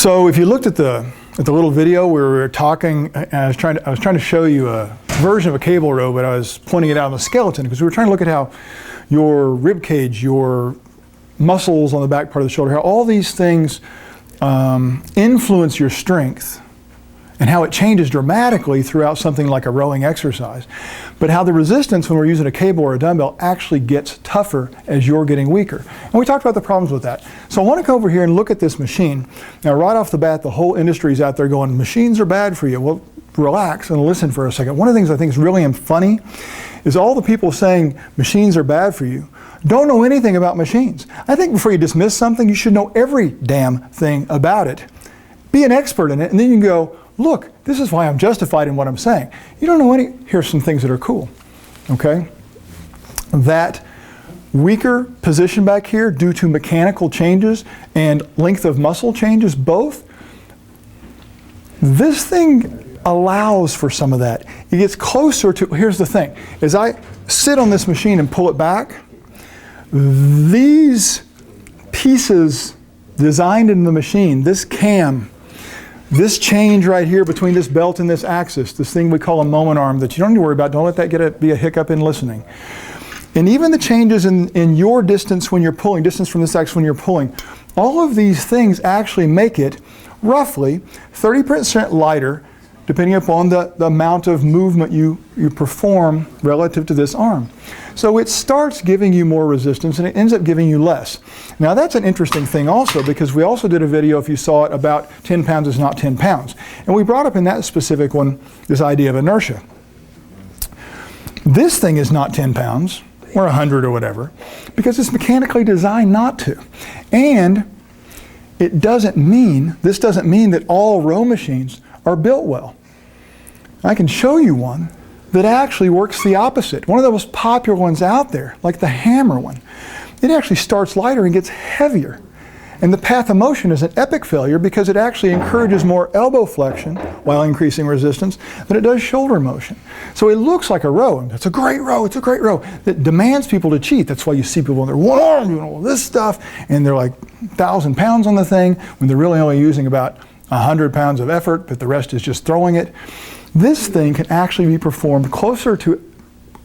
So if you looked at the little video where we were talking, I was trying to show you a version of a cable row, but I was pointing it out on the skeleton because we were trying to look at how your rib cage, your muscles on the back part of the shoulder, how all these things influence your strength and how it changes dramatically throughout something like a rowing exercise. But how the resistance when we're using a cable or a dumbbell actually gets tougher as you're getting weaker. And we talked about the problems with that. So I want to go over here and look at this machine. Now right off the bat, the whole industry is out there going, machines are bad for you. Well, relax and listen for a second. One of the things I think is really funny is all the people saying machines are bad for you don't know anything about machines. I think before you dismiss something, you should know every damn thing about it. Be an expert in it, and then you can go, look, this is why I'm justified in what I'm saying. You don't know any, here's some things that are cool, okay? That weaker position back here due to mechanical changes and length of muscle changes, both, this thing allows for some of that. It gets closer to, here's the thing, as I sit on this machine and pull it back, these pieces designed in the machine, this cam, this change right here between this belt and this axis, this thing we call a moment arm that you don't need to worry about, don't let that be a hiccup in listening. And even the changes in your distance when you're pulling, distance from this axis when you're pulling, all of these things actually make it roughly 30% lighter depending upon the amount of movement you perform relative to this arm. So it starts giving you more resistance and it ends up giving you less. Now that's an interesting thing also because we also did a video, if you saw it, about 10 pounds is not 10 pounds. And we brought up in that specific one this idea of inertia. This thing is not 10 pounds or 100 or whatever because it's mechanically designed not to. And it doesn't mean, this doesn't mean that all row machines are built well. I can show you one that actually works the opposite. One of the most popular ones out there, like the hammer one, it actually starts lighter and gets heavier. And the path of motion is an epic failure because it actually encourages more elbow flexion while increasing resistance than it does shoulder motion. So it looks like a row, and it's a great row, that demands people to cheat. That's why you see people in their one arm doing all this stuff, and they're like 1,000 pounds on the thing, when they're really only using about 100 pounds of effort, but the rest is just throwing it. This thing can actually be performed closer to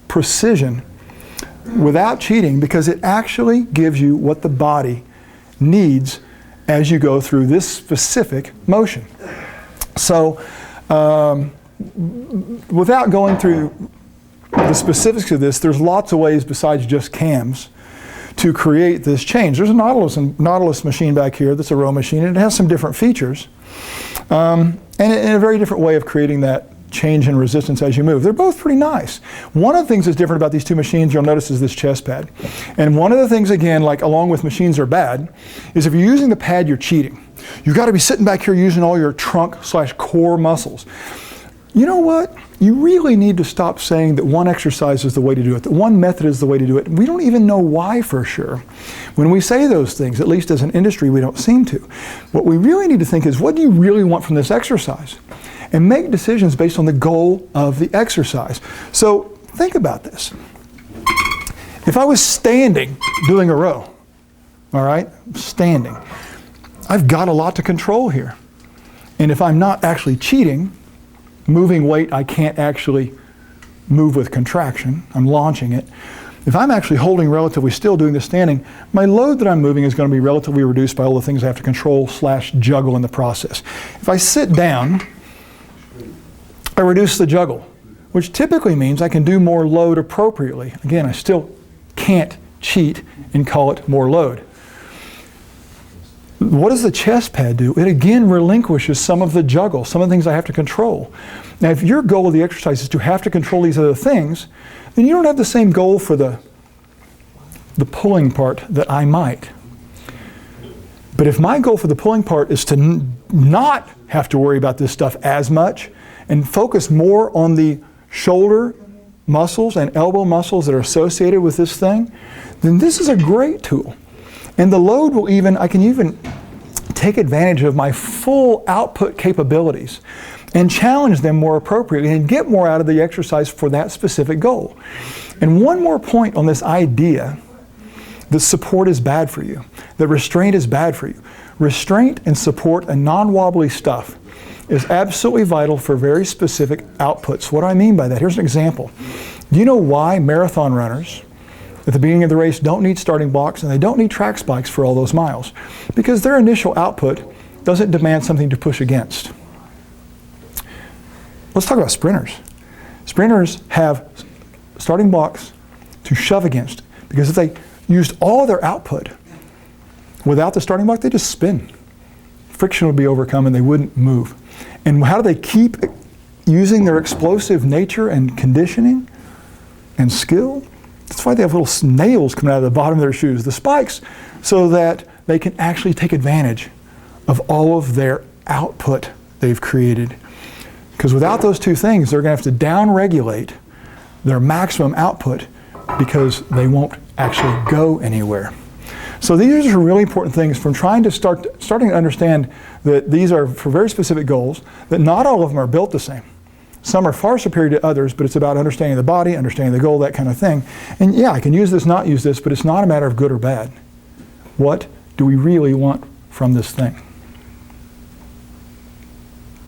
precision without cheating because it actually gives you what the body needs as you go through this specific motion. So without going through the specifics of this, there's lots of ways besides just cams to create this change. There's a Nautilus machine back here that's a row machine, and it has some different features and a very different way of creating that change in resistance as you move. They're both pretty nice. One of the things that's different about these two machines you'll notice is this chest pad. And one of the things, again, like along with machines are bad, is if you're using the pad, you're cheating. You've got to be sitting back here using all your trunk/core muscles. You know what? You really need to stop saying that one exercise is the way to do it, that one method is the way to do it. We don't even know why for sure. When we say those things, at least as an industry, we don't seem to. What we really need to think is, what do you really want from this exercise? And make decisions based on the goal of the exercise. So think about this. If I was standing doing a row, all right, standing, I've got a lot to control here. And if I'm not actually cheating, moving weight I can't actually move with contraction, I'm launching it. If I'm actually holding relatively still doing the standing, my load that I'm moving is going to be relatively reduced by all the things I have to control/juggle in the process. If I sit down, I reduce the juggle, which typically means I can do more load appropriately. Again, I still can't cheat and call it more load. What does the chest pad do? It again relinquishes some of the juggle, some of the things I have to control. Now, if your goal of the exercise is to have to control these other things, then you don't have the same goal for the pulling part that I might. But if my goal for the pulling part is to not have to worry about this stuff as much and focus more on the shoulder muscles and elbow muscles that are associated with this thing, then this is a great tool. And the load will I can even take advantage of my full output capabilities and challenge them more appropriately and get more out of the exercise for that specific goal. And one more point on this idea that support is bad for you, that restraint is bad for you. restraint and support and non-wobbly stuff is absolutely vital for very specific outputs. What do I mean by that? Here's an example. Do you know why marathon runners at the beginning of the race don't need starting blocks and they don't need track spikes for all those miles? Because their initial output doesn't demand something to push against. Let's talk about sprinters. Sprinters have starting blocks to shove against, because if they used all their output without the starting block, they just spin. Friction would be overcome and they wouldn't move. And how do they keep using their explosive nature and conditioning and skill? That's why they have little nails coming out of the bottom of their shoes, the spikes, so that they can actually take advantage of all of their output they've created. Because without those two things, they're going to have to down-regulate their maximum output because they won't actually go anywhere. So these are really important things from trying to starting to understand that these are for very specific goals, that not all of them are built the same. Some are far superior to others, but it's about understanding the body, understanding the goal, that kind of thing. And yeah, I can use this, not use this, but it's not a matter of good or bad. What do we really want from this thing?